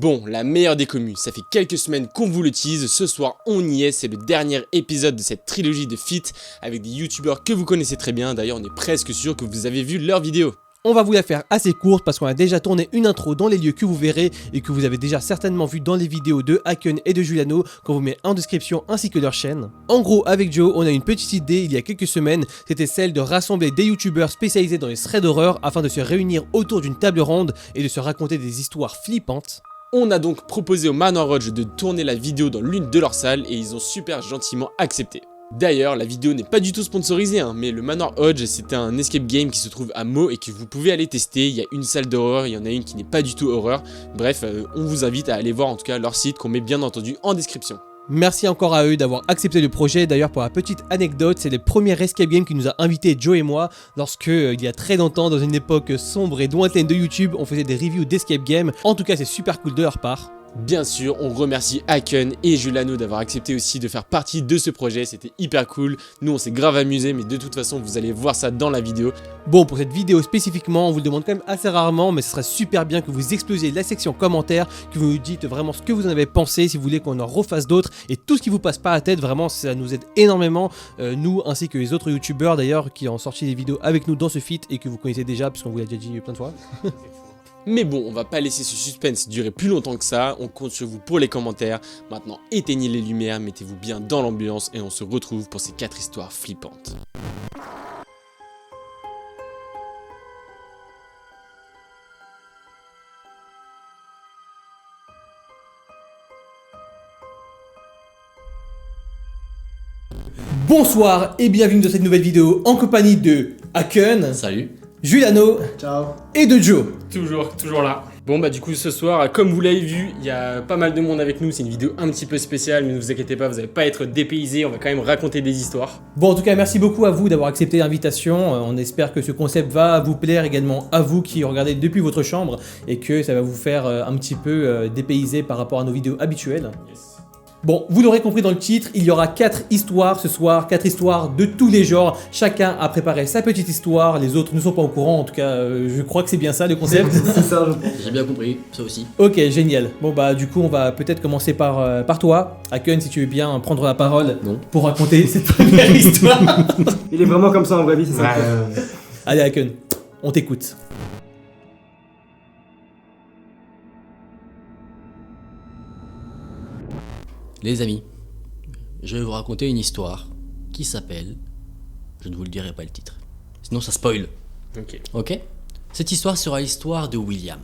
Bon, la meilleure des communes, ça fait quelques semaines qu'on vous le tease, ce soir on y est, c'est le dernier épisode de cette trilogie de feats avec des youtubeurs que vous connaissez très bien, d'ailleurs on est presque sûr que vous avez vu leurs vidéos. On va vous la faire assez courte parce qu'on a déjà tourné une intro dans les lieux que vous verrez et que vous avez déjà certainement vu dans les vidéos de Haken et de Juliano qu'on vous met en description ainsi que leur chaîne. En gros, avec Joe, on a une petite idée il y a quelques semaines, c'était celle de rassembler des youtubeurs spécialisés dans les threads d'horreur afin de se réunir autour d'une table ronde et de se raconter des histoires flippantes. On a donc proposé au Manor Lodge de tourner la vidéo dans l'une de leurs salles et ils ont super gentiment accepté. D'ailleurs, la vidéo n'est pas du tout sponsorisée, mais le Manor Lodge c'est un escape game qui se trouve à Meaux et que vous pouvez aller tester. Il y a une salle d'horreur, il y en a une qui n'est pas du tout horreur. Bref, on vous invite à aller voir en tout cas leur site qu'on met bien entendu en description. Merci encore à eux d'avoir accepté le projet. D'ailleurs, pour la petite anecdote, c'est le premier escape game qui nous a invités, Joe et moi, lorsque, il y a très longtemps, dans une époque sombre et lointaine de YouTube, on faisait des reviews d'escape game. En tout cas, c'est super cool de leur part. Bien sûr, on remercie Haken et Juliano d'avoir accepté aussi de faire partie de ce projet, c'était hyper cool. Nous on s'est grave amusé, mais de toute façon vous allez voir ça dans la vidéo. Bon, pour cette vidéo spécifiquement, on vous le demande quand même assez rarement, mais ce serait super bien que vous explosiez la section commentaires, que vous nous dites vraiment ce que vous en avez pensé, si vous voulez qu'on en refasse d'autres, et tout ce qui vous passe par la tête, vraiment ça nous aide énormément, nous ainsi que les autres youtubeurs d'ailleurs qui ont sorti des vidéos avec nous dans ce feat et que vous connaissez déjà, parce qu'on vous l'a déjà dit plein de fois. Mais bon, on va pas laisser ce suspense durer plus longtemps que ça, on compte sur vous pour les commentaires. Maintenant, éteignez les lumières, mettez-vous bien dans l'ambiance et on se retrouve pour ces 4 histoires flippantes. Bonsoir et bienvenue dans cette nouvelle vidéo en compagnie de Haken, Salut. Juliano, Ciao. et de Joe. Toujours là. Bon bah du coup ce soir, comme vous l'avez vu, il y a pas mal de monde avec nous, c'est une vidéo un petit peu spéciale, mais ne vous inquiétez pas, vous n'allez pas être dépaysés, on va quand même raconter des histoires. Bon, en tout cas, merci beaucoup à vous d'avoir accepté l'invitation. On espère que ce concept va vous plaire également à vous qui regardez depuis votre chambre et que ça va vous faire un petit peu dépayser par rapport à nos vidéos habituelles. Bon, vous l'aurez compris dans le titre, il y aura 4 histoires ce soir, 4 histoires de tous les genres. Chacun a préparé sa petite histoire, les autres ne sont pas au courant, en tout cas, je crois que c'est bien ça le concept. C'est ça, je pense. J'ai bien compris, ça aussi. Ok, génial. Bon bah du coup, on va peut-être commencer par toi. Haken, si tu veux bien prendre la parole Non. pour raconter cette première histoire. Il est vraiment comme ça en vraie vie, c'est ça. Allez Haken, on t'écoute. Les amis, je vais vous raconter une histoire qui s'appelle... Je ne vous le dirai pas le titre. Sinon ça spoil. Ok. Cette histoire sera l'histoire de William.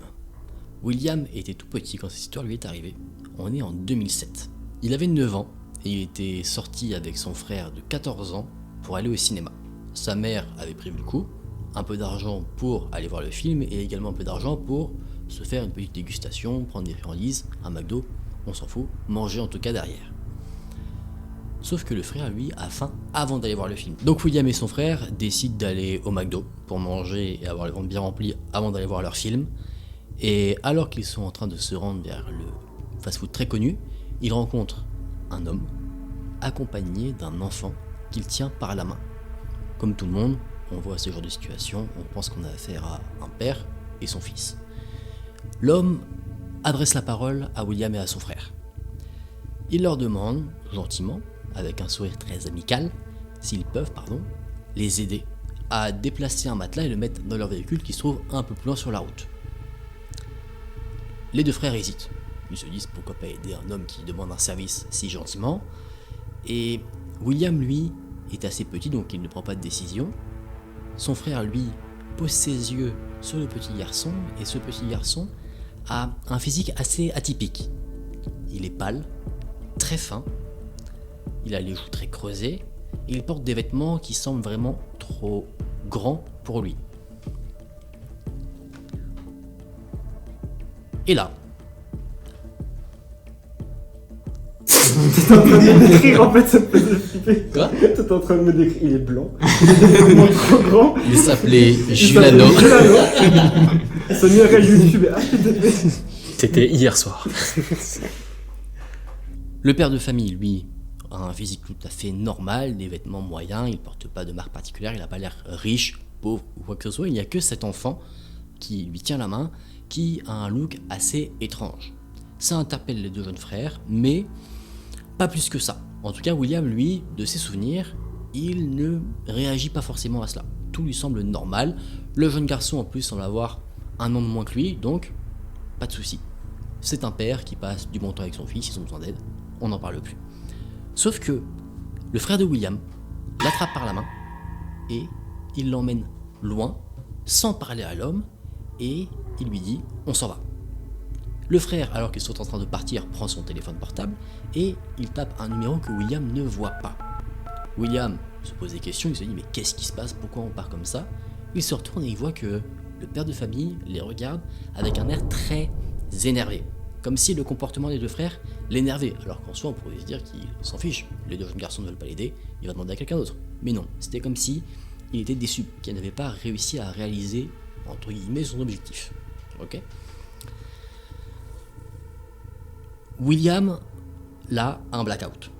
William était tout petit quand cette histoire lui est arrivée. On est en 2007. Il avait 9 ans et il était sorti avec son frère de 14 ans pour aller au cinéma. Sa mère avait prévu le coup, un peu d'argent pour aller voir le film et également un peu d'argent pour se faire une petite dégustation, prendre des friandises, un McDo, on s'en fout, manger en tout cas derrière. Sauf que le frère, lui, a faim avant d'aller voir le film. Donc William et son frère décident d'aller au McDo pour manger et avoir le ventre bien rempli avant d'aller voir leur film. Et alors qu'ils sont en train de se rendre vers le fast-food très connu, ils rencontrent un homme accompagné d'un enfant qu'il tient par la main. Comme tout le monde, on voit ce genre de situation, on pense qu'on a affaire à un père et son fils. L'homme adresse la parole à William et à son frère. Il leur demande, gentiment, avec un sourire très amical, s'ils peuvent, les aider à déplacer un matelas et le mettre dans leur véhicule qui se trouve un peu plus loin sur la route. Les deux frères hésitent. Ils se disent pourquoi pas aider un homme qui demande un service si gentiment. Et William, lui, est assez petit donc il ne prend pas de décision. Son frère, lui, pose ses yeux sur le petit garçon et ce petit garçon a un physique assez atypique. Il est pâle, très fin, il a les joues très creusées, et il porte des vêtements qui semblent vraiment trop grands pour lui. Et là, T'es en train de me décrire, en fait, ça me faisait flipper. Quoi ? T'es en train de me décrire, il est blanc, il est vraiment trop grand. il s'appelait Il Juliano. s'appelle Juliano. Son URL YouTube est HTTP. C'était hier soir. Le père de famille, lui, a un physique tout à fait normal, des vêtements moyens, il porte pas de marque particulière, il n'a pas l'air riche, pauvre ou quoi que ce soit. Il n'y a que cet enfant qui lui tient la main, qui a un look assez étrange. Ça interpelle les deux jeunes frères, mais pas plus que ça. En tout cas, William, lui, de ses souvenirs, il ne réagit pas forcément à cela. Tout lui semble normal. Le jeune garçon, en plus, semble avoir un an de moins que lui, donc pas de souci. C'est un père qui passe du bon temps avec son fils, ils ont besoin d'aide, on n'en parle plus. Sauf que le frère de William l'attrape par la main et il l'emmène loin, sans parler à l'homme, et il lui dit « on s'en va ». Le frère, alors qu'ils sont en train de partir, prend son téléphone portable et il tape un numéro que William ne voit pas. William se pose des questions, il se dit mais qu'est-ce qui se passe, pourquoi on part comme ça? Il se retourne et il voit que le père de famille les regarde avec un air très énervé, comme si le comportement des deux frères l'énervait, alors qu'en soi on pourrait se dire qu'il s'en fiche, les deux jeunes garçons ne veulent pas l'aider, il va demander à quelqu'un d'autre. Mais non, c'était comme si il était déçu, qu'il n'avait pas réussi à réaliser, entre guillemets, son objectif. Ok. William, là, a un blackout.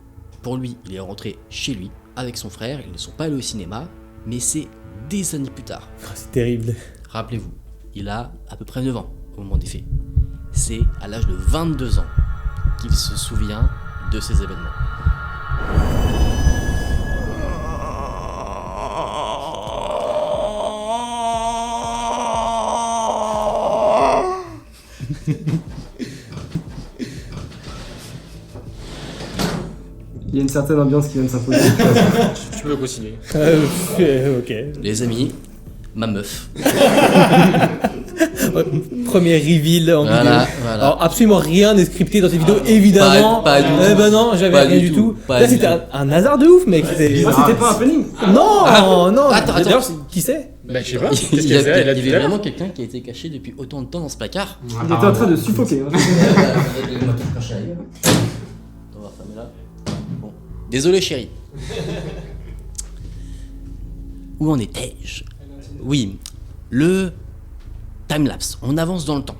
Pour lui, il est rentré chez lui, avec son frère, ils ne sont pas allés au cinéma, mais c'est des années plus tard. C'est terrible. Rappelez-vous, il a à peu près 9 ans au moment des faits. C'est à l'âge de 22 ans qu'il se souvient de ces événements. Il y a une certaine ambiance qui vient de s'imposer. Tu peux continuer. Ok. Les amis, ma meuf. Premier reveal en vidéo. Voilà. Alors absolument rien n'est scripté dans cette vidéo, évidemment. pas du tout. Eh ben non, j'avais Pas rien du du tout. tout. Pas Là du c'était tout. un hasard de ouf, mec. C'était- Moi, c'était pas un happening. Non, non. Attends. D'ailleurs, qui c'est? Bah, je sais pas. Il Qu'est-ce y qu'elle fait elle a avait tout à l'heure vraiment quelqu'un qui a été caché depuis autant de temps dans ce placard. Il était en train de suffoquer. Hein. On va fermer là. Bon. Désolé chérie. Où en étais-je? Oui, le timelapse. On avance dans le temps.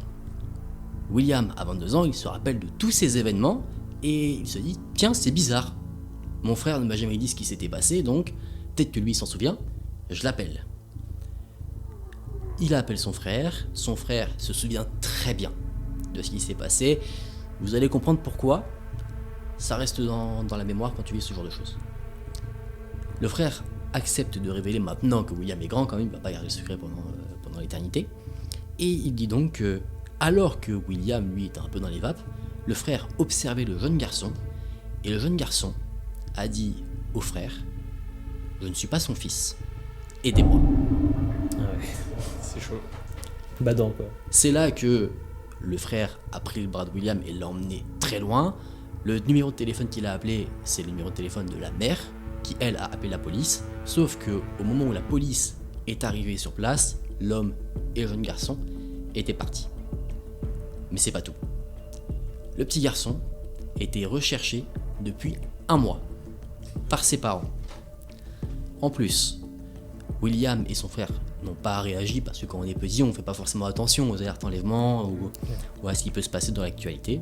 William a 22 ans, il se rappelle de tous ces événements et il se dit tiens, c'est bizarre. Mon frère ne m'a jamais dit ce qui s'était passé, donc peut-être que lui s'en souvient. Je l'appelle. Il appelle son frère se souvient très bien de ce qui s'est passé. Vous allez comprendre pourquoi. Ça reste dans la mémoire quand tu lis ce genre de choses. Le frère accepte de révéler maintenant que William est grand, quand même, il ne va pas garder le secret pendant l'éternité. Et il dit donc que, alors que William, lui, était un peu dans les vapes, le frère observait le jeune garçon, et le jeune garçon a dit au frère « Je ne suis pas son fils, aidez-moi ». C'est chaud. Badant quoi. C'est là que le frère a pris le bras de William et l'a emmené très loin. Le numéro de téléphone qu'il a appelé, c'est le numéro de téléphone de la mère, qui elle a appelé la police. Sauf que au moment où la police est arrivée sur place, l'homme et le jeune garçon étaient partis. Mais c'est pas tout. Le petit garçon était recherché depuis 1 mois par ses parents. En plus, William et son frère n'ont pas réagi parce que quand on est petit, on ne fait pas forcément attention aux alertes enlèvement ou à ce qui peut se passer dans l'actualité.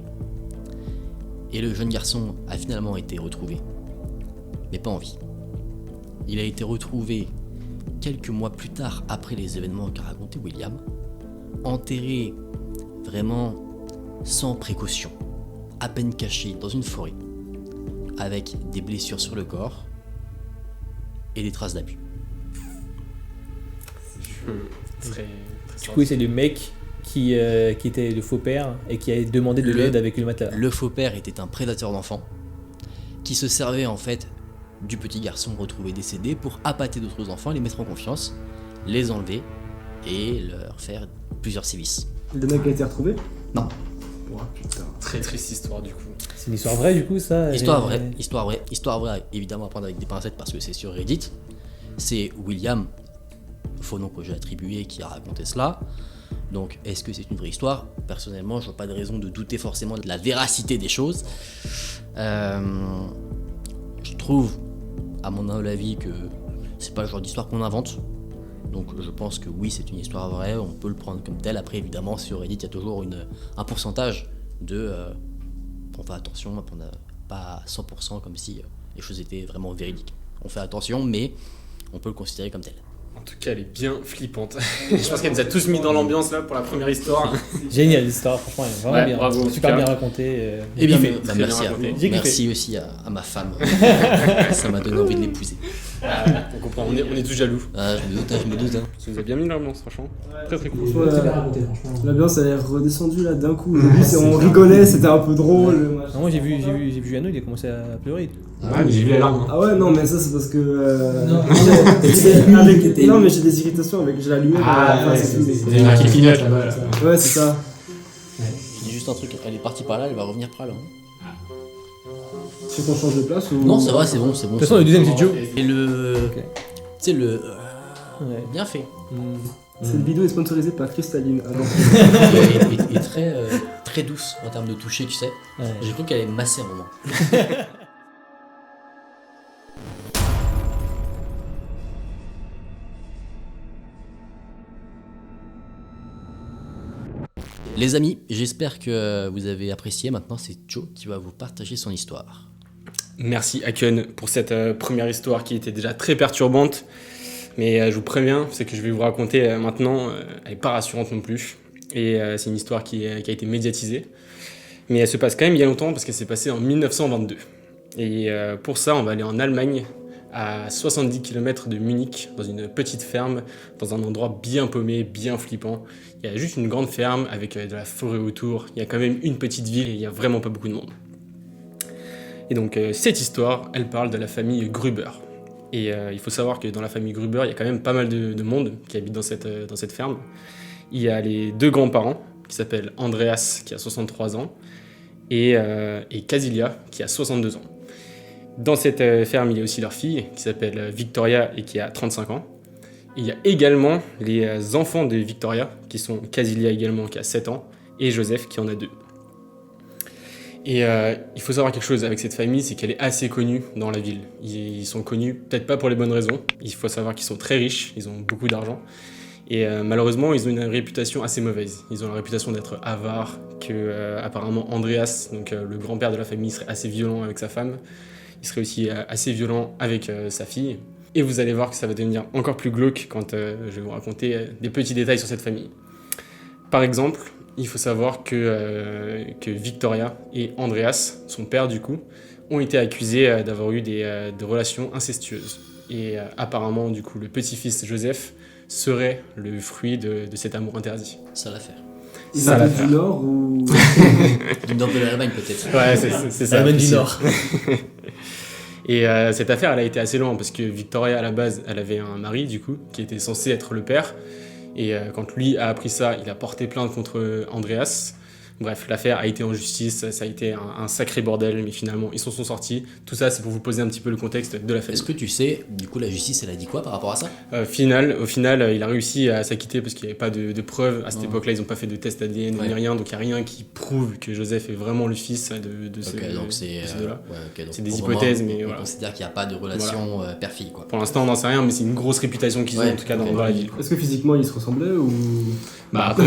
Et le jeune garçon a finalement été retrouvé, mais pas en vie. Il a été retrouvé quelques mois plus tard après les événements qu'a raconté William, enterré vraiment sans précaution, à peine caché dans une forêt, avec des blessures sur le corps et des traces d'abus. Très Du coup, c'est le mec qui était le faux père et qui a demandé de l'aide avec le matelas. Le faux père était un prédateur d'enfants qui se servait en fait du petit garçon retrouvé décédé pour appâter d'autres enfants, les mettre en confiance, les enlever et leur faire plusieurs sévices. Le mec a été retrouvé? Non. Oh putain. très triste histoire du coup. C'est une histoire vraie du coup ça? Histoire vraie, évidemment à prendre avec des pincettes parce que c'est sur Reddit. C'est William, faux nom que j'ai attribué, qui a raconté cela. Donc est-ce que c'est une vraie histoire? Personnellement, je vois pas de raison de douter forcément de la véracité des choses. Je trouve, à mon humble avis, que c'est pas le genre d'histoire qu'on invente. Donc je pense que oui, c'est une histoire vraie, on peut le prendre comme tel. Après, évidemment, sur Reddit, il y a toujours un pourcentage de... on fait attention, on n'a pas 100% comme si les choses étaient vraiment véridiques. On fait attention, mais on peut le considérer comme tel. En tout cas, elle est bien flippante. Je pense qu'elle nous a tous mis dans l'ambiance là pour la première histoire. Génial l'histoire, franchement, elle est vraiment Ouais, bien. bravo, en Super tout cas. bien raconté. Eh bien, kiffé. merci bien à vous. raconté. J'ai kiffé. Merci aussi à ma femme. Ça m'a donné envie de l'épouser. On comprend, on est tous jaloux. Ah, je me doute. Hein. Ça nous a bien mis dans l'ambiance, franchement. Très très cool. Ouais, Super raconté, franchement. l'ambiance elle est redescendue là d'un coup. Au début, on rigolait, c'était un peu drôle. machin. Non, moi j'ai vu Jeannot, il a commencé à pleurer. Ah, mais j'ai vu la larme. Ah ouais, non, mais ça c'est parce que. Non. Non, mais j'ai des irritations avec. J'ai l'allumé. c'est tout. C'est une qui clignote là-bas. Là. Ouais, c'est ça. Je dis juste un truc, elle est partie par là, elle va revenir par là. Hein. Tu veux qu'on change de place ou. Non, ça va, c'est bon. De toute façon, le deuxième c'est Joe. Et le. Ok. Tu sais, le. Ouais. Bien fait. Cette vidéo est sponsorisée par Cristalline. Ah non. Et très, très douce en termes de toucher, tu sais. Ouais. J'ai cru qu'elle allait me masser un moment. Les amis, j'espère que vous avez apprécié. Maintenant, c'est Joe qui va vous partager son histoire. Merci Haken pour cette première histoire qui était déjà très perturbante. Mais je vous préviens, ce que je vais vous raconter maintenant, elle n'est pas rassurante non plus. Et c'est une histoire qui a été médiatisée. Mais elle se passe quand même il y a longtemps parce qu'elle s'est passée en 1922. Et pour ça, on va aller en Allemagne, à 70 km de Munich, dans une petite ferme, dans un endroit bien paumé, bien flippant. Il y a juste une grande ferme avec de la forêt autour. Il y a quand même une petite ville et il n'y a vraiment pas beaucoup de monde. Et donc cette histoire, elle parle de la famille Gruber. Et il faut savoir que dans la famille Gruber, il y a quand même pas mal de monde qui habite dans cette ferme. Il y a les deux grands-parents, qui s'appellent Andreas, qui a 63 ans, et Casilia, qui a 62 ans. Dans cette ferme, il y a aussi leur fille, qui s'appelle Victoria et qui a 35 ans. Et il y a également les enfants de Victoria, qui sont Casilia également, qui a 7 ans, et Joseph, qui en a 2. Et il faut savoir quelque chose avec cette famille, c'est qu'elle est assez connue dans la ville. Ils sont connus, peut-être pas pour les bonnes raisons. Il faut savoir qu'ils sont très riches, ils ont beaucoup d'argent. Et malheureusement, ils ont une réputation assez mauvaise. Ils ont la réputation d'être avares, que apparemment Andreas, donc le grand-père de la famille, serait assez violent avec sa femme. Il serait aussi assez violent avec sa fille. Et vous allez voir que ça va devenir encore plus glauque quand je vais vous raconter des petits détails sur cette famille. Par exemple, il faut savoir que Victoria et Andreas, son père du coup, ont été accusés d'avoir eu des relations incestueuses. Et apparemment, du coup, le petit-fils Joseph serait le fruit de cet amour interdit. Ça l'affaire. Ils Ça va étaient faire. du Nord ou. Du nord de l'Allemagne, peut-être. Ouais, c'est ça. L'Allemagne du possible. Nord. Et cette affaire, elle a été assez loin parce que Victoria, à la base, elle avait un mari, du coup, qui était censé être le père. Et quand lui a appris ça, il a porté plainte contre Andreas. Bref, l'affaire a été en justice, ça a été un sacré bordel, mais finalement, ils s'en sont sortis. Tout ça, c'est pour vous poser un petit peu le contexte de la famille. Est-ce que tu sais, du coup, la justice, elle a dit quoi par rapport à ça? Au final, il a réussi à s'acquitter parce qu'il n'y avait pas de preuves. À cette époque-là, ils n'ont pas fait de test ADN ni rien, donc il n'y a rien qui prouve que Joseph est vraiment le fils de ce Ok, donc c'est deux-là. ouais, ok, donc C'est des pour le hypothèses, moment, mais on voilà. considère qu'il n'y a pas de relation père-fille, quoi. Pour l'instant, on n'en sait rien, mais c'est une grosse réputation qu'ils ont, Ouais, en tout cas, ok. dans la ville. Est-ce que physiquement ils se ressemblaient ou. Bah après,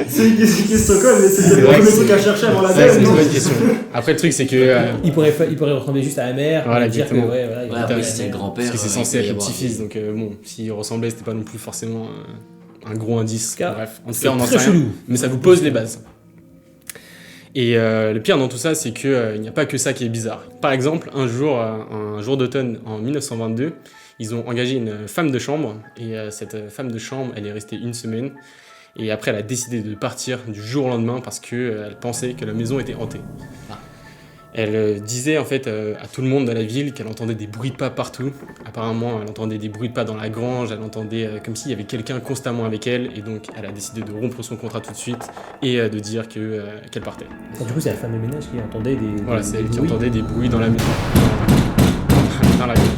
C'est une question conne, mais c'est C'est le vrai premier que truc à chercher avant la c'est deuxième. une non bonne question. Après, le truc, c'est que... Il pourrait ressembler juste à la mère, Voilà, et dire que exactement. ouais, voilà, il Ouais, a- après, si c'est le grand-père. Parce que c'est il censé peut y être le avoir petit-fils, des- donc bon, s'il ressemblait, c'était pas non plus forcément un gros indice. Car Bref, en tout c'est cas, on n'en très sait rien, chelou. mais ça vous pose les bases. Et le pire dans tout ça, c'est qu'il n'y a pas que ça qui est bizarre. Par exemple, un jour d'automne en 1922, ils ont engagé une femme de chambre, et cette femme de chambre, elle est restée une semaine, et après elle a décidé de partir du jour au lendemain parce qu'elle pensait que la maison était hantée. Ah. Elle disait en fait à tout le monde dans la ville qu'elle entendait des bruits de pas partout. Apparemment, elle entendait des bruits de pas dans la grange, elle entendait comme s'il y avait quelqu'un constamment avec elle, et donc elle a décidé de rompre son contrat tout de suite et de dire qu'elle partait. Ah, du coup, c'est la femme de ménage qui entendait des. Voilà, des- c'est des elle qui bruits. entendait des bruits dans la maison. Dans la grange.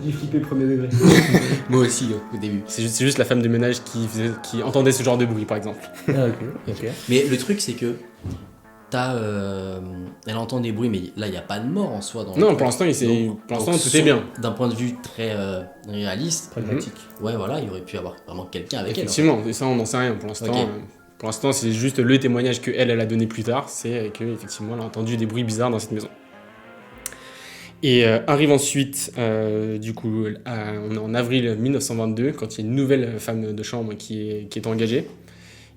J'ai flippé premier degré. Moi aussi, au début. C'est juste la femme de ménage qui entendait ce genre de bruit, par exemple. Ah, ok. Mais le truc, c'est que elle entend des bruits, mais là, il n'y a pas de mort en soi. Dans Non, pour l'instant, Donc, tout est bien. D'un point de vue très réaliste, Pragmatique. ouais, voilà, il aurait pu avoir vraiment quelqu'un avec Effectivement, et ça, on n'en sait rien pour l'instant. Ok. Pour l'instant, c'est juste le témoignage qu'elle a donné plus tard, c'est qu'effectivement, elle a entendu des bruits bizarres dans cette maison. Et arrive ensuite, du coup, on est en avril 1922, quand il y a une nouvelle femme de chambre qui est engagée.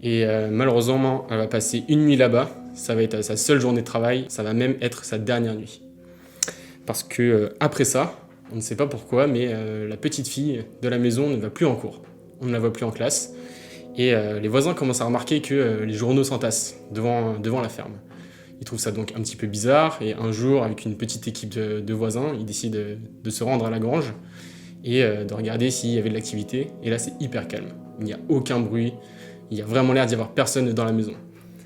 Et malheureusement, elle va passer une nuit là-bas. Ça va être sa seule journée de travail. Ça va même être sa dernière nuit. Parce que après ça, on ne sait pas pourquoi, mais la petite fille de la maison ne va plus en cours. On ne la voit plus en classe. Et les voisins commencent à remarquer que les journaux s'entassent devant la ferme. Ils trouvent ça donc un petit peu bizarre. Et un jour, avec une petite équipe de voisins, ils décident de se rendre à la grange et de regarder s'il y avait de l'activité. Et là, c'est hyper calme. Il n'y a aucun bruit. Il y a vraiment l'air d'y avoir personne dans la maison.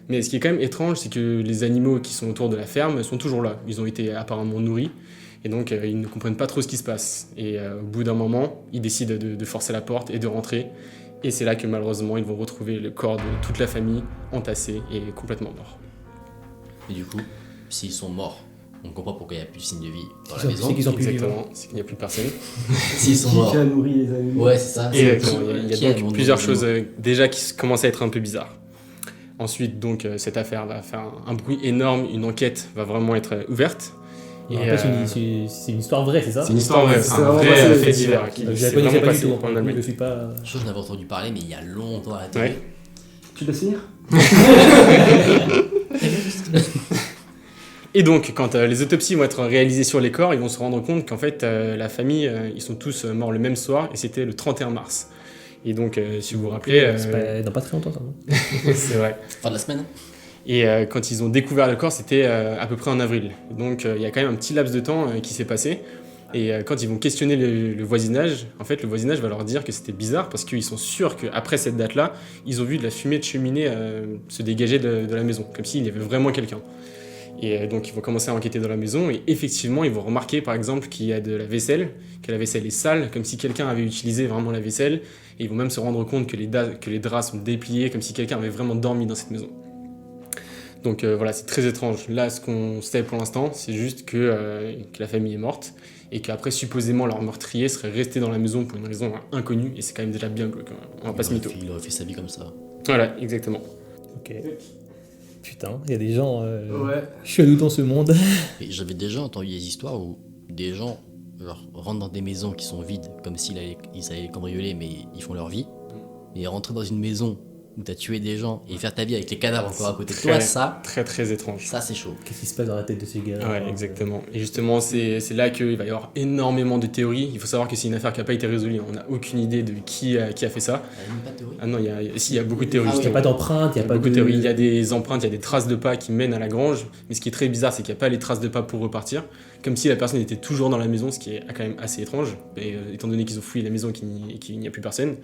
Mais ce qui est quand même étrange, c'est que les animaux qui sont autour de la ferme sont toujours là. Ils ont été apparemment nourris, et donc ils ne comprennent pas trop ce qui se passe. Et au bout d'un moment, ils décident de forcer la porte et de rentrer. Et c'est là que malheureusement, ils vont retrouver le corps de toute la famille entassé et complètement mort. Et du coup, s'ils sont morts, on comprend pourquoi il n'y a plus de signe de vie dans la C'est maison. qu'ils sont plus vivants. Exactement, c'est qu'il n'y a plus personne. S'ils sont morts. Qui a nourri les animaux? Ouais, c'est ça. Exactement, il y Qui a donc abandonne plusieurs les choses animaux déjà qui commencent à être un peu bizarres. Ensuite, donc, cette affaire va faire un bruit énorme, une enquête va vraiment être ouverte. Et en fait, c'est une histoire vraie, c'est ça? C'est une histoire vraie, c'est un vraiment vrai passé, fait divers qui Je la s'est connaissais vraiment pas du passé tout. en Je Allemagne. ne suis pas. Chose j'en avais entendu parler, mais il y a longtemps à la télé. Ouais. Tu peux finir? Et donc, quand les autopsies vont être réalisées sur les corps, ils vont se rendre compte qu'en fait, la famille, ils sont tous morts le même soir, et c'était le 31 mars. Et donc, si vous vous rappelez... C'est dans pas très longtemps, ça. Non c'est vrai. Fin de la semaine. Et quand ils ont découvert le corps, c'était à peu près en avril. Donc, il y a quand même un petit laps de temps qui s'est passé. Et quand ils vont questionner le voisinage, en fait, le voisinage va leur dire que c'était bizarre parce qu'ils sont sûrs qu'après cette date-là, ils ont vu de la fumée de cheminée se dégager de la maison, comme s'il y avait vraiment quelqu'un. Et donc, ils vont commencer à enquêter dans la maison et effectivement, ils vont remarquer, par exemple, qu'il y a de la vaisselle, que la vaisselle est sale, comme si quelqu'un avait utilisé vraiment la vaisselle. Et ils vont même se rendre compte que les draps sont dépliés, comme si quelqu'un avait vraiment dormi dans cette maison. Donc voilà, c'est très étrange. Là, ce qu'on sait pour l'instant, c'est juste que la famille est morte et qu'après, supposément, leur meurtrier serait resté dans la maison pour une raison inconnue. Et c'est quand même déjà bien glauque, on va pas se mytho. Il aurait fait sa vie comme ça. Voilà, exactement. Ok. Putain, il y a des gens Ouais. chelous dans ce monde. Et j'avais déjà entendu des histoires où des gens genre, rentrent dans des maisons qui sont vides, comme s'ils allaient les cambrioler, mais ils font leur vie. Mais rentrer dans une maison où t'as tué des gens et faire ta vie avec les cadavres encore à côté de toi, ça Très très étrange. ça c'est chaud. Qu'est-ce qui se passe dans la tête de ces gars? Ouais, exactement. Et justement, c'est là qu'il va y avoir énormément de théories. Il faut savoir que c'est une affaire qui n'a pas été résolue. On n'a aucune idée de qui a fait ça. Il y a même pas de théorie. Ah non, il y a beaucoup de théories. Ah oui, Il n'y a justement. pas d'empreinte, il n'y a pas beaucoup de. de théories. Il y a des empreintes, il y a des traces de pas qui mènent à la grange. Mais ce qui est très bizarre, c'est qu'il n'y a pas les traces de pas pour repartir. Comme si la personne était toujours dans la maison, ce qui est quand même assez étrange. Et, étant donné qu'ils ont fouillé la maison et qu'il n'y a plus personne.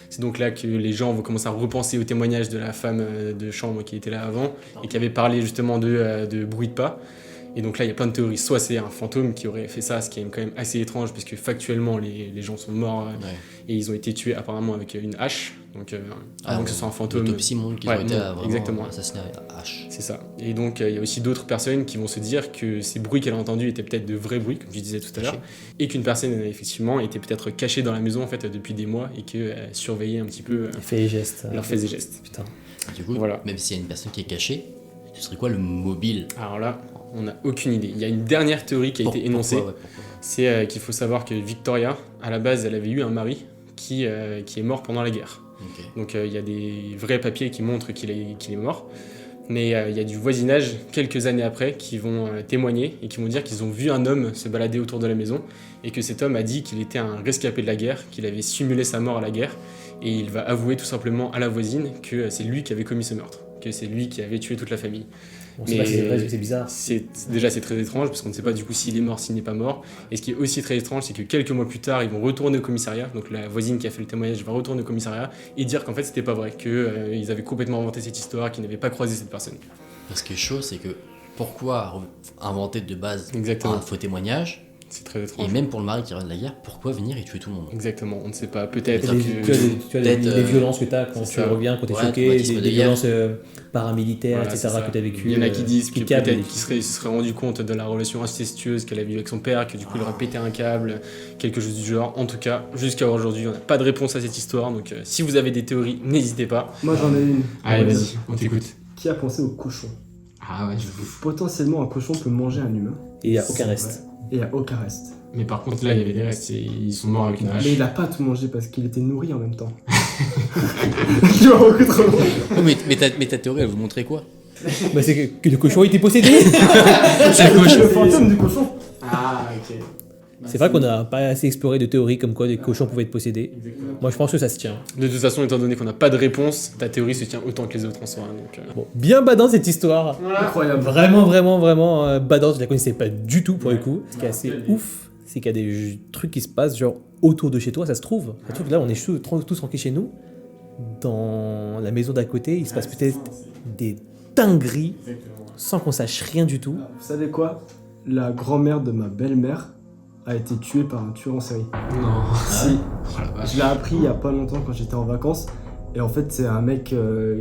C'est donc là que les gens vont commencer à repenser au témoignage de la femme de chambre qui était là avant et qui avait parlé justement de bruit de pas. Et donc là, il y a plein de théories. Soit c'est un fantôme qui aurait fait ça, ce qui est quand même assez étrange parce que factuellement, les gens sont morts Ouais. et ils ont été tués apparemment avec une hache. Donc avant que ce soit un fantôme. L'autopsie montre qu'ils Ouais, ont été vraiment exactement. assassinés à hache. C'est ça. Et donc, il y a aussi d'autres personnes qui vont se dire que ces bruits qu'elle a entendus étaient peut-être de vrais bruits, comme je disais tout à l'heure, Cachés. et qu'une personne, effectivement, était peut-être cachée dans la maison, en fait, depuis des mois, et qu'elle surveillait un petit peu Il fait les gestes. leurs faits et gestes. Putain. Du coup, Voilà. même s'il y a une personne qui est cachée, ce serait quoi le mobile Alors là, on n'a aucune idée. Il y a une dernière théorie qui a été énoncée, Pourquoi c'est qu'il faut savoir que Victoria, à la base, elle avait eu un mari qui est mort pendant la guerre. Ok. Donc il y a des vrais papiers qui montrent qu'il est mort. Mais il y a du voisinage, quelques années après, qui vont témoigner et qui vont dire qu'ils ont vu un homme se balader autour de la maison et que cet homme a dit qu'il était un rescapé de la guerre, qu'il avait simulé sa mort à la guerre et il va avouer tout simplement à la voisine que c'est lui qui avait commis ce meurtre, que c'est lui qui avait tué toute la famille. On sait pas si c'est vrai, c'est bizarre. Déjà c'est très étrange parce qu'on ne sait pas du coup s'il est mort, s'il n'est pas mort. Et ce qui est aussi très étrange, c'est que quelques mois plus tard, ils vont retourner au commissariat. Donc la voisine qui a fait le témoignage va retourner au commissariat et dire qu'en fait c'était pas vrai, qu'ils avaient complètement inventé cette histoire, qu'ils n'avaient pas croisé cette personne. Parce que chaud, c'est que pourquoi inventer de base Exactement. un faux témoignage? C'est très Et étrange. même pour le mari qui revient de la guerre, pourquoi venir et tuer tout le monde? Exactement, on ne sait pas. Peut-être Mais Tu as que. peut-être, des violences que tu as quand c'est tu ça. reviens, quand tu es Ouais, choqué, traumatisme des de guerre. violences paramilitaires, Voilà, etc. c'est ça. que tu as vécu. Il y en a qui disent que câblent peut-être les- qu'il se serait rendu compte de la relation incestueuse qu'elle a eue avec son père, que du coup il aurait pété un câble, quelque chose du genre. En tout cas, jusqu'à aujourd'hui, on n'a pas de réponse à cette histoire. Donc si vous avez des théories, n'hésitez pas. Moi j'en ai une. Allez, vas-y, on t'écoute. Qui a pensé au cochon? Ah ouais, je Potentiellement un cochon peut manger un humain. Et il n'y a aucun reste. et il n'y a aucun reste. Mais par contre, là, il y avait des restes et ils sont morts avec une hache. Mais il a pas tout mangé parce qu'il était nourri en même temps. Tu vois beaucoup trop loin. Oh, mais ta théorie, elle vous montrait quoi? Bah, c'est que le cochon a été possédé. C'est le cochon. Le fantôme du cochon. Ah, ok. C'est vrai qu'on n'a pas assez exploré de théories comme quoi les cochons pouvaient être possédés. Moi, je pense que ça se tient. De toute façon, étant donné qu'on n'a pas de réponse, ta théorie se tient autant que les autres en soi. Donc, Bon, bien badant cette histoire. Incroyable. Vraiment badante. Je la connaissais pas du tout pour le coup. Ce qui est assez ouf, c'est qu'il y a des trucs qui se passent genre autour de chez toi, ça se trouve. Ça se trouve que là, on est tous tranquilles chez nous. Dans la maison d'à côté, il se passe peut-être des dingueries sans qu'on sache rien du tout. Vous savez quoi? La grand-mère de ma belle-mère a été tuée par un tueur en série. non. Si. Oh la vache. Je l'ai appris il y a pas longtemps quand j'étais en vacances. Et en fait, c'est un mec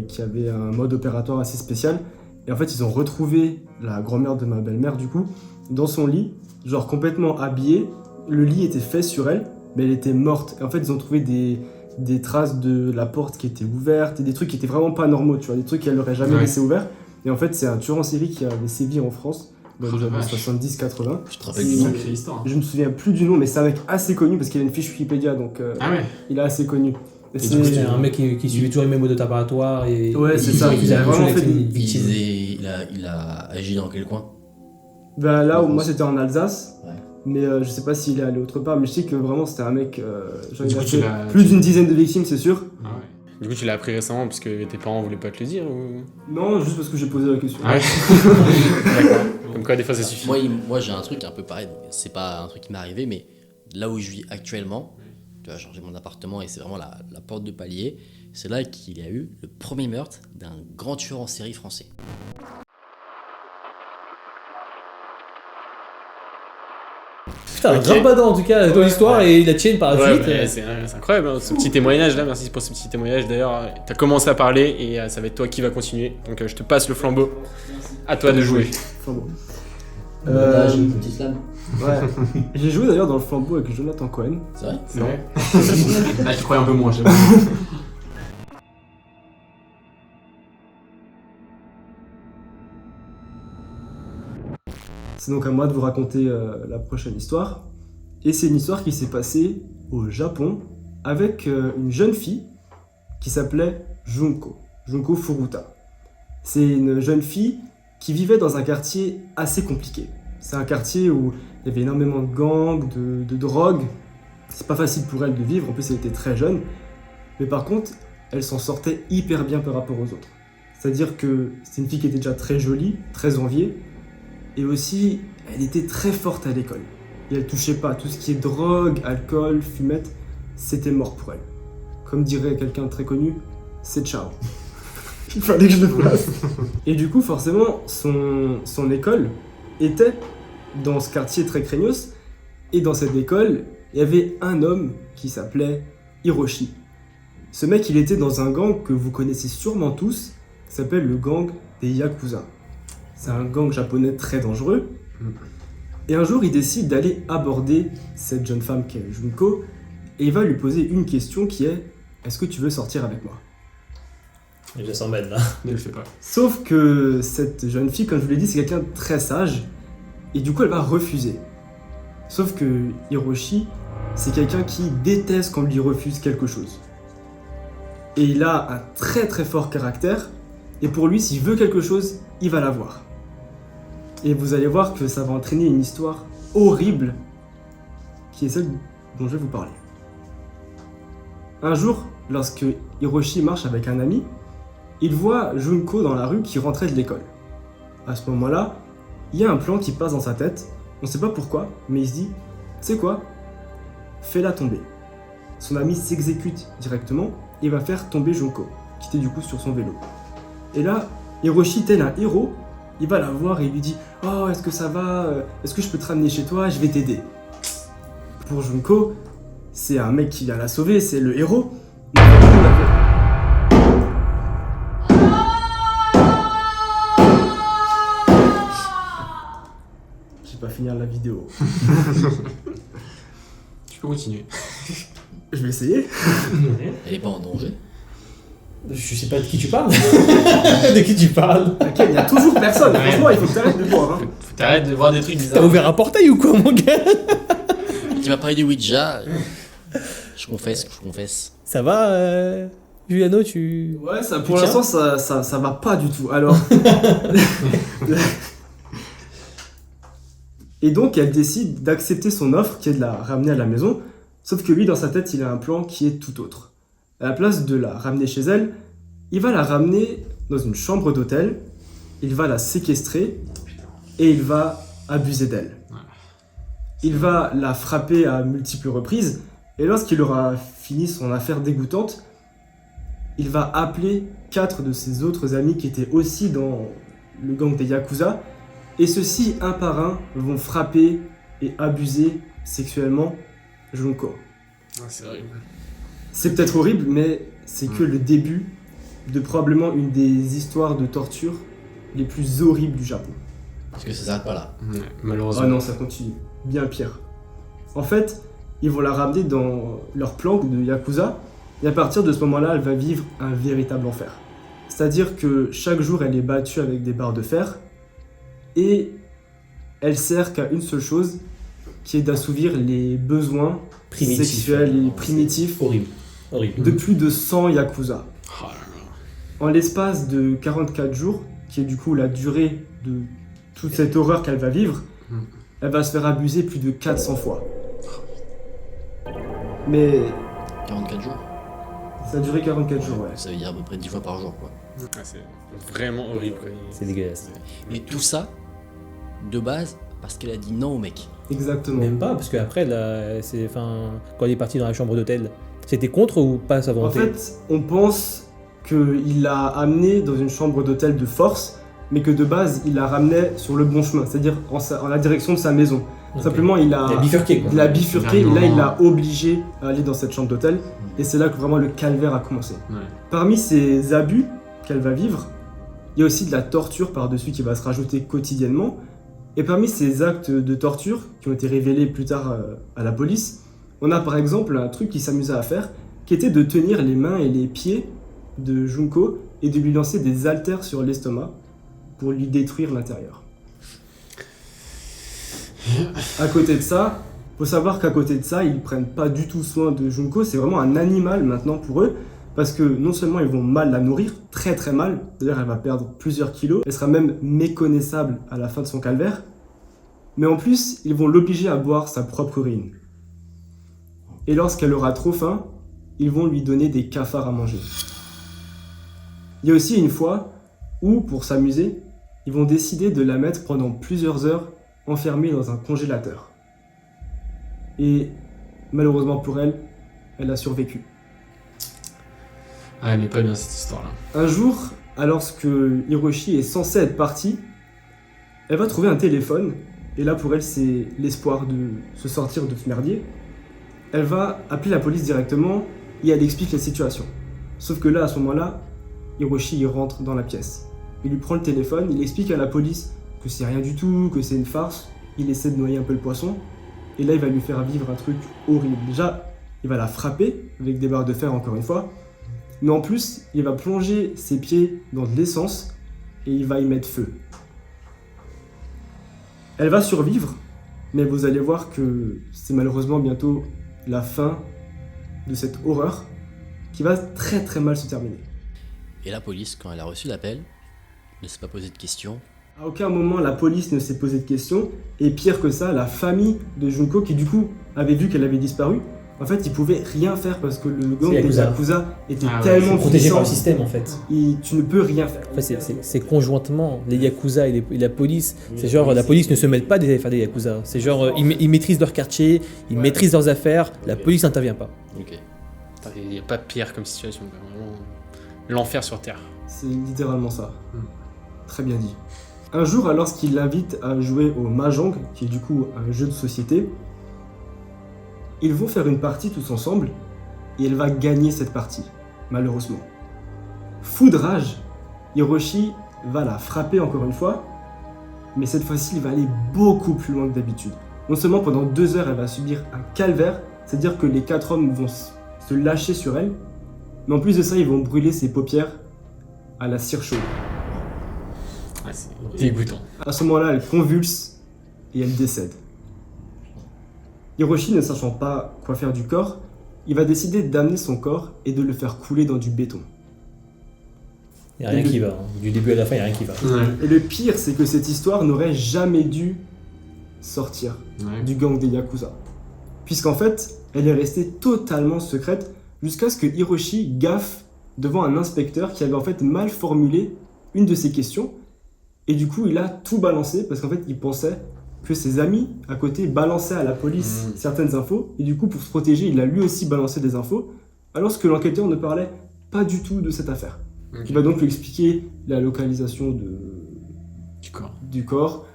qui avait un mode opératoire assez spécial. Et en fait, ils ont retrouvé la grand-mère de ma belle-mère, du coup, dans son lit, genre complètement habillée. Le lit était fait sur elle, mais elle était morte. Et en fait, ils ont trouvé des traces de la porte qui était ouverte et des trucs qui étaient vraiment pas normaux, tu vois, des trucs qu'elle n'aurait jamais laissé ouverts. Et en fait, c'est un tueur en série qui avait sévi en France dans les années 70-80. Je te rappelle du nom. Sacrée histoire. Je me souviens plus du nom, mais c'est un mec assez connu parce qu'il a une fiche Wikipédia, donc Ah ouais. il est assez connu. Et C'est un mec qui suivait toujours les mêmes modes opératoires et Ouais, c'est ça. il faisait Il a la même vraiment chose avec fait une victime. Il a agi dans quel coin? Bah là où moi c'était en Alsace, Ouais. mais je sais pas s'il est allé autre part, mais je sais que vraiment c'était un mec, genre, Du il a coup, tu fait l'as- plus d'une dizaine de victimes, c'est sûr. Ah ouais. Du coup, tu l'as appris récemment parce que tes parents voulaient pas te le dire ou... Non, juste parce que j'ai posé la question. Ah ouais. D'accord. Comme quoi, des fois, ça suffit. Moi j'ai un truc un peu pareil, donc c'est pas un truc qui m'est arrivé, mais là où je vis actuellement, tu vois, j'ai mon appartement et c'est vraiment la porte de palier, c'est là qu'il y a eu le premier meurtre d'un grand tueur en série français. Putain, Ok. grave badant en tout cas ton histoire et la tienne par la Ouais, suite. mais c'est incroyable, hein, ce petit témoignage là. Merci pour ce petit témoignage. D'ailleurs, t'as commencé à parler et ça va être toi qui va continuer. Donc, je te passe le flambeau. À toi de jouer. Enfin bon. Là, j'ai une petite flamme. Ouais. J'ai joué d'ailleurs dans le flambeau avec Jonathan Cohen. C'est vrai? C'est vrai. Là, je croyais un peu moins. C'est donc à moi de vous raconter la prochaine histoire. Et c'est une histoire qui s'est passée au Japon avec une jeune fille qui s'appelait Junko Furuta. C'est une jeune fille qui vivait dans un quartier assez compliqué. C'est un quartier où il y avait énormément de gangs, de drogue. C'est pas facile pour elle de vivre, en plus elle était très jeune. Mais par contre, elle s'en sortait hyper bien par rapport aux autres. C'est-à-dire que c'est une fille qui était déjà très jolie, très enviée, et aussi elle était très forte à l'école. Et elle touchait pas tout ce qui est drogue, alcool, fumette, c'était mort pour elle. Comme dirait quelqu'un de très connu, c'est ciao. Il fallait que je le place. Et du coup, forcément, son école était dans ce quartier très craignos, et dans cette école, il y avait un homme qui s'appelait Hiroshi. Ce mec, il était dans un gang que vous connaissez sûrement tous, qui s'appelle le gang des Yakuza. C'est un gang japonais très dangereux. Et un jour, il décide d'aller aborder cette jeune femme qui est Junko, et il va lui poser une question qui est « Est-ce que tu veux sortir avec moi ?» Je s'en mêle là. Ne le fais pas. Sauf que cette jeune fille, comme je vous l'ai dit, c'est quelqu'un de très sage, et du coup, elle va refuser. Sauf que Hiroshi, c'est quelqu'un qui déteste quand on lui refuse quelque chose. Et il a un très très fort caractère, et pour lui, s'il veut quelque chose, il va l'avoir. Et vous allez voir que ça va entraîner une histoire horrible, qui est celle dont je vais vous parler. Un jour, lorsque Hiroshi marche avec un ami, il voit Junko dans la rue qui rentrait de l'école. À ce moment-là, il y a un plan qui passe dans sa tête, on ne sait pas pourquoi, mais il se dit, tu sais quoi, fais-la tomber. Son ami s'exécute directement et va faire tomber Junko, qui était du coup sur son vélo. Et là, Hiroshi, tel un héros, il va la voir et il lui dit « Oh, est-ce que ça va? Est-ce que je peux te ramener chez toi? Je vais t'aider. » Pour Junko, c'est un mec qui vient la sauver, c'est le héros. Je vais pas finir la vidéo. Tu peux continuer. Je vais essayer. Elle est pas en danger. Je sais pas de qui tu parles. De qui tu parles? Laquelle, il y a toujours personne. Franchement, il faut que t'arrêtes de boire. Hein. Faut t'arrêtes de voir des trucs T'as bizarres. ouvert un portail ou quoi, mon gars? Tu m'as parlé du Ouija. Je confesse. Ça va, Juliano, tu... Ouais, ça, pour tiens l'instant, ça va pas du tout. Alors. Et donc, elle décide d'accepter son offre, qui est de la ramener à la maison. Sauf que lui, dans sa tête, il a un plan qui est tout autre. À la place de la ramener chez elle, il va la ramener dans une chambre d'hôtel, il va la séquestrer et il va abuser d'elle. Il va la frapper à multiples reprises et lorsqu'il aura fini son affaire dégoûtante, il va appeler 4 de ses autres amis qui étaient aussi dans le gang des Yakuza et ceux-ci, un par un, vont frapper et abuser sexuellement Junko. C'est horrible. C'est peut-être horrible, mais c'est que le début de probablement une des histoires de torture les plus horribles du Japon. Parce que ça s'arrête pas là. Ouais, Ah malheureusement. non, ça continue. Bien pire. En fait, ils vont la ramener dans leur plan de Yakuza, et à partir de ce moment-là, elle va vivre un véritable enfer. C'est-à-dire que chaque jour, elle est battue avec des barres de fer, et elle sert qu'à une seule chose, qui est d'assouvir les besoins Primitif. sexuels et primitifs Horrible. Horrible. de plus de 100 Yakuza. Oh là là. En l'espace de 44 jours, qui est du coup la durée de toute cette horreur qu'elle va vivre, elle va se faire abuser plus de 400 fois. Mais 44 jours. ça a duré 44 jours, ouais. Ça veut dire à peu près 10 fois par jour, quoi. Ah, c'est vraiment horrible. quoi. C'est dégueulasse. Mais tout ça, de base, parce qu'elle a dit non au mec. Exactement. Même pas, parce qu'après, quand il est parti dans la chambre d'hôtel, c'était contre ou pas sa En volonté? fait, on pense qu'il l'a amenée dans une chambre d'hôtel de force, mais que de base, il la ramenait sur le bon chemin, c'est-à-dire en la direction de sa maison. Ok. Simplement, il a Il a bifurqué, quoi. il a bifurqué, et là, Dernièrement. il l'a obligé à aller dans cette chambre d'hôtel, et c'est là que vraiment le calvaire a commencé. Ouais. Parmi ces abus qu'elle va vivre, il y a aussi de la torture par-dessus qui va se rajouter quotidiennement. Et parmi ces actes de torture qui ont été révélés plus tard à la police, on a par exemple un truc qu'il s'amusait à faire, qui était de tenir les mains et les pieds de Junko et de lui lancer des haltères sur l'estomac pour lui détruire l'intérieur. À côté de ça, faut savoir qu'à côté de ça, ils prennent pas du tout soin de Junko, c'est vraiment un animal maintenant pour eux, parce que non seulement ils vont mal la nourrir, très très mal, d'ailleurs elle va perdre plusieurs kilos, elle sera même méconnaissable à la fin de son calvaire, mais en plus ils vont l'obliger à boire sa propre urine. Et lorsqu'elle aura trop faim, ils vont lui donner des cafards à manger. Il y a aussi une fois où, pour s'amuser, ils vont décider de la mettre pendant plusieurs heures enfermée dans un congélateur. Et malheureusement pour elle, elle a survécu. Ah, mais pas bien cette histoire-là. Un jour, alors que Hiroshi est censé être parti, elle va trouver un téléphone, et là pour elle c'est l'espoir de se sortir de ce merdier. Elle va appeler la police directement et elle explique la situation. Sauf que là, à ce moment-là, Hiroshi il rentre dans la pièce. Il lui prend le téléphone, il explique à la police que c'est rien du tout, que c'est une farce. Il essaie de noyer un peu le poisson, et là il va lui faire vivre un truc horrible. Déjà, il va la frapper avec des barres de fer encore une fois, mais en plus, il va plonger ses pieds dans de l'essence et il va y mettre feu. Elle va survivre, mais vous allez voir que c'est malheureusement bientôt la fin de cette horreur qui va très très mal se terminer. Et la police, quand elle a reçu l'appel, ne s'est pas posé de questions. À aucun moment la police ne s'est posé de questions, et pire que ça, la famille de Junko qui du coup avait vu qu'elle avait disparu, en fait ils pouvaient rien faire parce que le gang C'est des Yakuza. Yakuza était Ah ouais, tellement Protégé par puissant, le système en fait. et tu ne peux rien faire. En fait, c'est conjointement les Yakuza et la police. C'est genre, la police ne se mêle pas des affaires des Yakuza. C'est genre, ils maîtrisent leur quartier, ils maîtrisent leurs affaires, la police n'intervient pas. Ok. Il n'y a pas pire comme situation. quoi. Vraiment l'enfer sur Terre. C'est littéralement ça. Très bien dit. Un jour, alors qu'il l'invite à jouer au Mahjong, qui est du coup un jeu de société, ils vont faire une partie tous ensemble, et elle va gagner cette partie, malheureusement. Fou de rage, Hiroshi va la frapper encore une fois, mais cette fois-ci, il va aller beaucoup plus loin que d'habitude. Non seulement pendant 2 heures, elle va subir un calvaire, c'est-à-dire que les 4 hommes vont se lâcher sur elle, Mais en plus de ça, ils vont brûler ses paupières à la cire chaude. Ouais, c'est dégoûtant. À ce moment-là, elle convulse et elle décède. Hiroshi, ne sachant pas quoi faire du corps, il va décider d'amener son corps et de le faire couler dans du béton. Il n'y a rien qui va. Hein. Du début à la fin, il n'y a rien qui va. Ouais. Et le pire, c'est que cette histoire n'aurait jamais dû sortir du gang des Yakuza. Puisqu'en fait, elle est restée totalement secrète jusqu'à ce que Hiroshi gaffe devant un inspecteur qui avait en fait mal formulé une de ses questions. Et du coup, il a tout balancé parce qu'en fait, il pensait que ses amis à côté balançaient à la police certaines infos. Et du coup, pour se protéger, il a lui aussi balancé des infos. Alors que l'enquêteur ne parlait pas du tout de cette affaire. Okay. Il va donc lui expliquer la localisation du corps.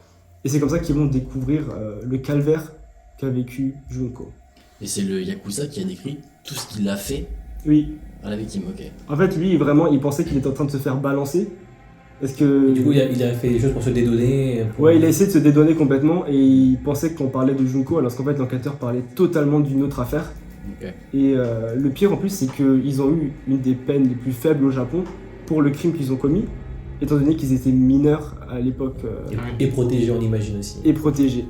Et c'est comme ça qu'ils vont découvrir le calvaire qu'a vécu Junko. Et c'est le Yakuza qui a décrit tout ce qu'il a fait Oui. à la victime, ok. En fait, lui, vraiment, il pensait qu'il était en train de se faire balancer. Parce que... Du coup, il a fait des choses pour se dédonner. Ouais, il a essayé de se dédonner complètement et il pensait qu'on parlait de Junko alors qu'en fait, l'enquêteur parlait totalement d'une autre affaire. Ok. Et le pire en plus, c'est qu'ils ont eu une des peines les plus faibles au Japon pour le crime qu'ils ont commis, étant donné qu'ils étaient mineurs à l'époque. Et protégés, on imagine aussi. Et protégés.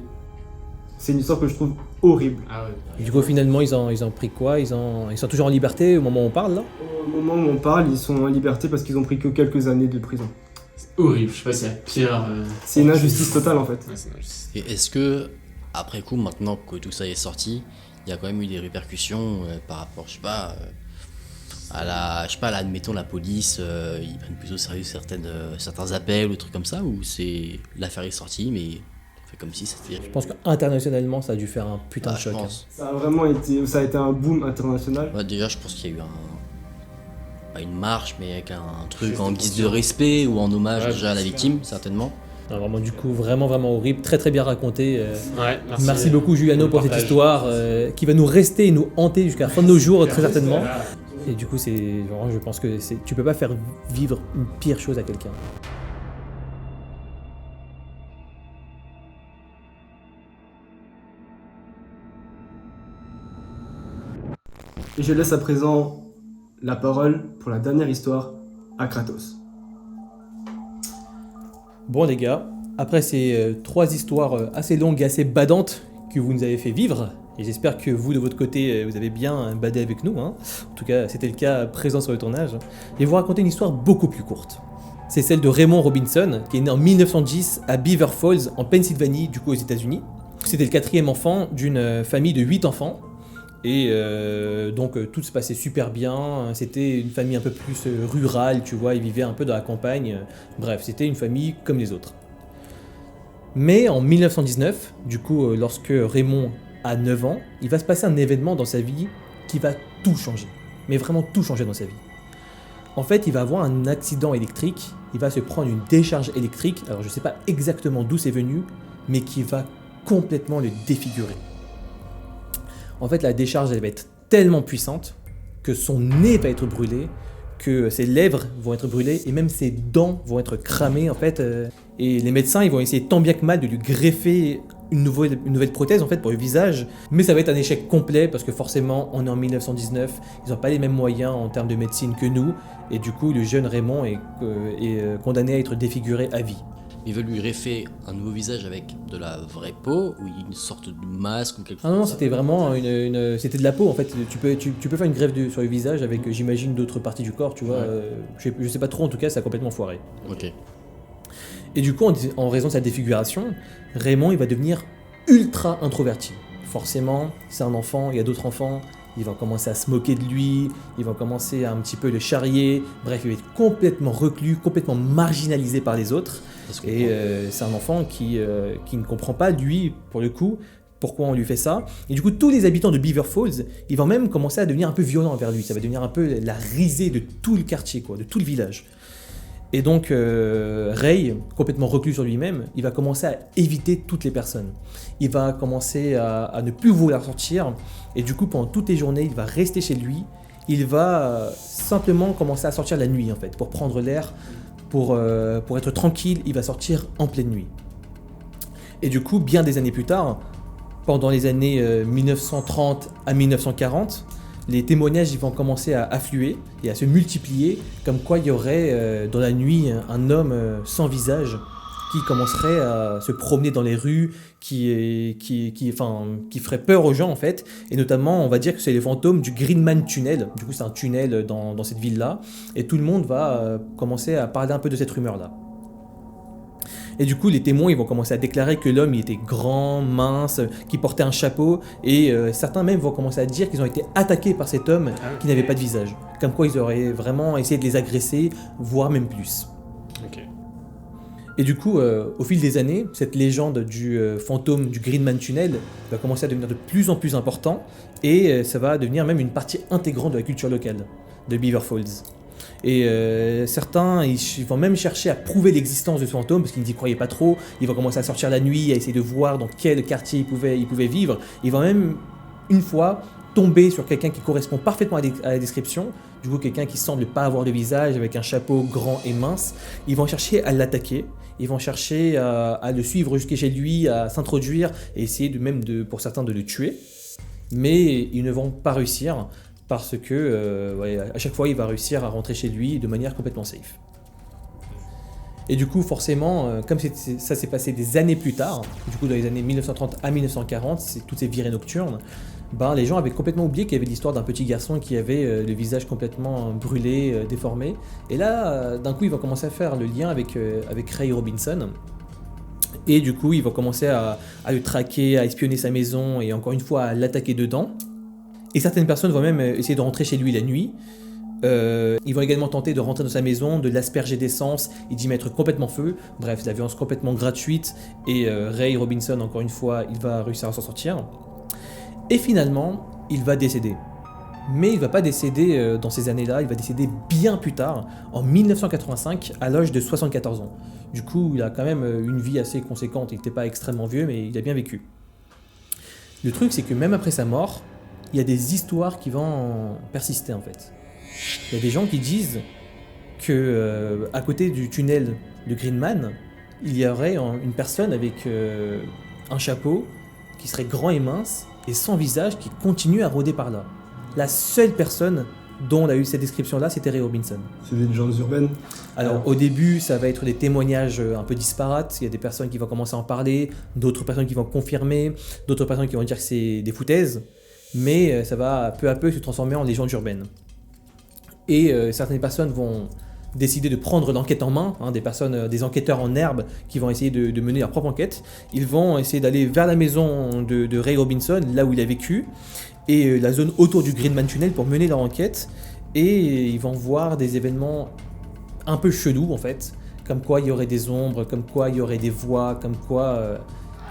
C'est une histoire que je trouve horrible. Ah ouais. Et du coup, finalement, ils ont pris quoi ils sont toujours en liberté au moment où on parle, là? Au moment où on parle, ils sont en liberté parce qu'ils ont pris que quelques années de prison. C'est horrible, je sais pas si c'est la pire. C'est une injustice totale en fait. Ouais, c'est une injustice. Et est-ce que, après coup, maintenant que tout ça est sorti, il y a quand même eu des répercussions par rapport, je sais pas, admettons la police, ils prennent plutôt au sérieux certains appels ou trucs comme ça, ou c'est l'affaire est sortie, mais on fait comme si c'était... Je pense qu'internationalement, ça a dû faire un putain de je choc. pense. Ça a été un boom international. Ouais, déjà, je pense qu'il y a eu pas une marche, mais avec un truc en guise de respect ou en hommage déjà à la victime, certainement. Non, vraiment, du coup, vraiment horrible. Très très bien raconté. Ouais, Merci beaucoup, Juliano, pour cette histoire qui va nous rester et nous hanter jusqu'à la fin de nos jours, très certainement. Et du coup, je pense que tu peux pas faire vivre une pire chose à quelqu'un. Et je laisse à présent la parole pour la dernière histoire à Kratos. Bon les gars, après ces 3 histoires assez longues et assez badantes que vous nous avez fait vivre, et j'espère que vous de votre côté vous avez bien badé avec nous, hein. En tout cas c'était le cas présent sur le tournage, je vais vous raconter une histoire beaucoup plus courte. C'est celle de Raymond Robinson, qui est né en 1910 à Beaver Falls, en Pennsylvanie, du coup aux États-Unis. C'était le 4e enfant d'une famille de 8 enfants. Et donc tout se passait super bien, c'était une famille un peu plus rurale, tu vois, ils vivaient un peu dans la campagne, bref, c'était une famille comme les autres. Mais en 1919, du coup, lorsque Raymond a 9 ans, il va se passer un événement dans sa vie qui va tout changer, mais vraiment tout changer dans sa vie. En fait, il va avoir un accident électrique, il va se prendre une décharge électrique, alors je sais pas exactement d'où c'est venu, mais qui va complètement le défigurer. En fait, la décharge, elle va être tellement puissante que son nez va être brûlé, que ses lèvres vont être brûlées et même ses dents vont être cramées, en fait. Et les médecins, ils vont essayer tant bien que mal de lui greffer une nouvelle prothèse, en fait, pour le visage. Mais ça va être un échec complet parce que forcément, on est en 1919, ils n'ont pas les mêmes moyens en termes de médecine que nous. Et du coup, le jeune Raymond est condamné à être défiguré à vie. Ils veulent lui greffer un nouveau visage avec de la vraie peau ou une sorte de masque ou quelque chose. Ah non, comme ça. c'était vraiment c'était de la peau en fait. Tu peux faire une greffe sur le visage avec, j'imagine, d'autres parties du corps, tu vois. Ouais. Je sais pas trop, en tout cas, ça a complètement foiré. Ok. Et du coup, en raison de sa défiguration, Raymond, il va devenir ultra introverti. Forcément, c'est un enfant, il y a d'autres enfants, ils vont commencer à se moquer de lui, ils vont commencer à un petit peu le charrier. Bref, il va être complètement reclus, complètement marginalisé par les autres. Et c'est un enfant qui ne comprend pas, lui, pour le coup, pourquoi on lui fait ça. Et du coup, tous les habitants de Beaver Falls, ils vont même commencer à devenir un peu violents envers lui. Ça va devenir un peu la risée de tout le quartier, quoi, de tout le village. Et donc, Ray, complètement reclus sur lui-même, il va commencer à éviter toutes les personnes. Il va commencer à ne plus vouloir sortir. Et du coup, pendant toutes les journées, il va rester chez lui. Il va simplement commencer à sortir la nuit, en fait, pour prendre l'air. Pour être tranquille, il va sortir en pleine nuit. Et du coup, bien des années plus tard, pendant les années 1930 à 1940, les témoignages ils vont commencer à affluer et à se multiplier, comme quoi il y aurait dans la nuit un homme sans visage qui commencerait à se promener dans les rues, qui ferait peur aux gens en fait, et notamment on va dire que c'est les fantômes du Greenman Tunnel, du coup c'est un tunnel dans cette ville-là, et tout le monde va commencer à parler un peu de cette rumeur-là. Et du coup, les témoins ils vont commencer à déclarer que l'homme il était grand, mince, qu'il portait un chapeau, et certains même vont commencer à dire qu'ils ont été attaqués par cet homme qui n'avait pas de visage. Comme quoi ils auraient vraiment essayé de les agresser, voire même plus. Ok. Et du coup, au fil des années, cette légende du fantôme du Greenman Tunnel va commencer à devenir de plus en plus important, et ça va devenir même une partie intégrante de la culture locale de Beaver Falls. Et certains ils vont même chercher à prouver l'existence de ce fantôme parce qu'ils n'y croyaient pas trop. Ils vont commencer à sortir la nuit, à essayer de voir dans quel quartier ils pouvaient vivre. Ils vont même une fois tomber sur quelqu'un qui correspond parfaitement à la description, du coup quelqu'un qui semble pas avoir de visage avec un chapeau grand et mince. Ils vont chercher à l'attaquer, ils vont chercher à le suivre jusqu'à chez lui, à s'introduire et essayer pour certains de le tuer, mais ils ne vont pas réussir. Parce que à chaque fois, il va réussir à rentrer chez lui de manière complètement safe. Et du coup, forcément, comme ça s'est passé des années plus tard, du coup dans les années 1930 à 1940, toutes ces virées nocturnes, les gens avaient complètement oublié qu'il y avait l'histoire d'un petit garçon qui avait le visage complètement brûlé, déformé. Et là, d'un coup, ils vont commencer à faire le lien avec Ray Robinson. Et du coup, ils vont commencer à le traquer, à espionner sa maison et encore une fois à l'attaquer dedans. Et certaines personnes vont même essayer de rentrer chez lui la nuit. Ils vont également tenter de rentrer dans sa maison, de l'asperger d'essence et d'y mettre complètement feu. Bref, la violence complètement gratuite. Et Ray Robinson, encore une fois, il va réussir à s'en sortir. Et finalement, il va décéder. Mais il ne va pas décéder dans ces années-là, il va décéder bien plus tard, en 1985, à l'âge de 74 ans. Du coup, il a quand même une vie assez conséquente. Il n'était pas extrêmement vieux, mais il a bien vécu. Le truc, c'est que même après sa mort, il y a des histoires qui vont persister en fait. Il y a des gens qui disent que à côté du tunnel de Greenman, il y aurait une personne avec un chapeau qui serait grand et mince et sans visage qui continue à rôder par là. La seule personne dont on a eu cette description-là, c'était Ray Robinson. C'est des légendes urbaines. Alors au début, ça va être des témoignages un peu disparates. Il y a des personnes qui vont commencer à en parler, d'autres personnes qui vont confirmer, d'autres personnes qui vont dire que c'est des foutaises. Mais ça va peu à peu se transformer en légende urbaine. Et certaines personnes vont décider de prendre l'enquête en main, des enquêteurs en herbe qui vont essayer de mener leur propre enquête. Ils vont essayer d'aller vers la maison de Ray Robinson, là où il a vécu, et la zone autour du Greenman Tunnel pour mener leur enquête. Et ils vont voir des événements un peu chelous en fait, comme quoi il y aurait des ombres, comme quoi il y aurait des voix, comme quoi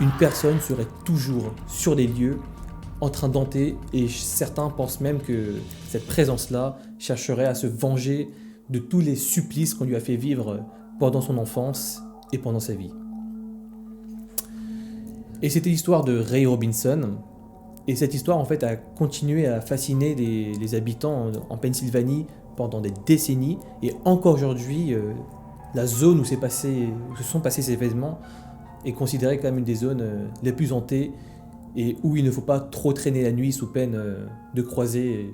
une personne serait toujours sur les lieux, en train d'hanter, et certains pensent même que cette présence-là chercherait à se venger de tous les supplices qu'on lui a fait vivre pendant son enfance et pendant sa vie. Et c'était l'histoire de Ray Robinson, et cette histoire en fait a continué à fasciner les habitants en Pennsylvanie pendant des décennies, et encore aujourd'hui, la zone où se sont passés ces événements est considérée comme une des zones les plus hantées, et où il ne faut pas trop traîner la nuit sous peine de croiser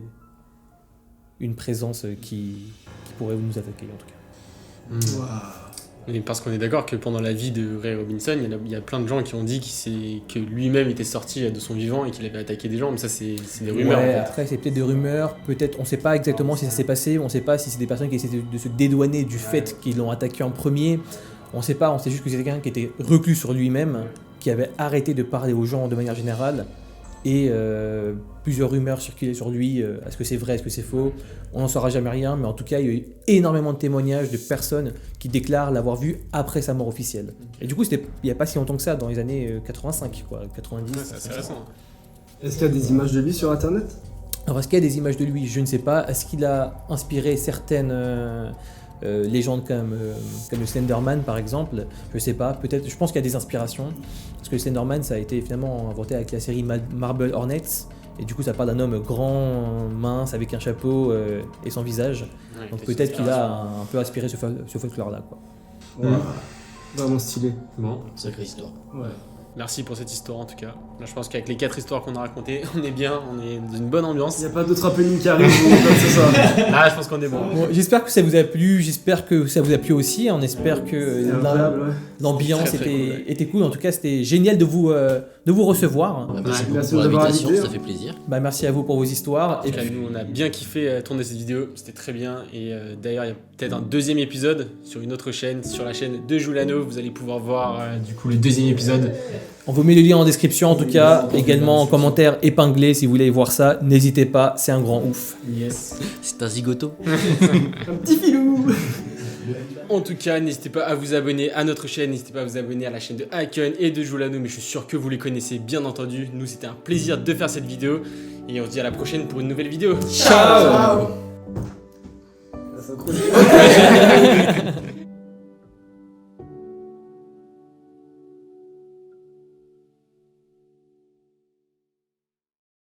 une présence qui pourrait nous attaquer en tout cas. Wow. Mais parce qu'on est d'accord que pendant la vie de Ray Robinson, il y a plein de gens qui ont dit que lui-même était sorti de son vivant et qu'il avait attaqué des gens, mais ça c'est des rumeurs. Ouais, en fait. après c'est peut-être des rumeurs, peut-être on ne sait pas exactement si ça s'est passé, on ne sait pas si c'est des personnes qui essaient de se dédouaner du fait qu'ils l'ont attaqué en premier, on ne sait pas, on sait juste que c'est quelqu'un qui était reclus sur lui-même, qui avait arrêté de parler aux gens de manière générale, et plusieurs rumeurs circulaient sur lui. Est-ce que c'est vrai, est-ce que c'est faux? On n'en saura jamais rien, mais en tout cas il y a eu énormément de témoignages de personnes qui déclarent l'avoir vu après sa mort officielle. Et du coup il n'y a pas si longtemps que ça, dans les années 85 quoi, 90. Ouais, c'est assez récent. Est-ce qu'il y a des images de lui sur internet? Alors est-ce qu'il y a des images de lui? Je ne sais pas. Est-ce qu'il a inspiré certaines légendes comme le Slenderman par exemple? Je ne sais pas, peut-être, je pense qu'il y a des inspirations. Parce que le Slenderman ça a été finalement inventé avec la série Marble Hornets. Et du coup ça parle d'un homme grand, mince, avec un chapeau et sans visage. Ouais, Donc c'est peut-être qu'il a inspiration. un peu aspiré ce folklore là quoi. Wow. Vraiment stylé. Bon. Sacrée histoire. Ouais. Merci pour cette histoire en tout cas. Là, je pense qu'avec les 4 histoires qu'on a racontées, on est bien, on est dans une bonne ambiance. Il n'y a pas d'autres happenings qui arrivent, c'est ça. Là, je pense qu'on est bon. Bon, j'espère que ça vous a plu, j'espère que ça vous a plu aussi. On espère que C'est agréable, ouais. l'ambiance Très, très était cool. En tout cas, c'était génial de vous recevoir. Bah, merci beaucoup merci pour de m'avoir l'invitation, invité. ça fait plaisir. Bah, merci à vous pour vos histoires. En Et tout cas, puis, nous, on a bien kiffé tourner cette vidéo, c'était très bien. Et d'ailleurs, il y a peut-être un deuxième épisode sur une autre chaîne, sur la chaîne de Joulano. Vous allez pouvoir voir du coup le deuxième épisode. on vous met le lien en description, en tout cas, également en commentaire épinglé si vous voulez voir ça. N'hésitez pas, c'est un grand ouf. Yes. C'est un zigoto. Un petit filou. En tout cas, n'hésitez pas à vous abonner à notre chaîne, n'hésitez pas à vous abonner à la chaîne de Haken et de Joulano, mais je suis sûr que vous les connaissez bien entendu. Nous, c'était un plaisir de faire cette vidéo et on se dit à la prochaine pour une nouvelle vidéo. Ciao. Ça s'accroche.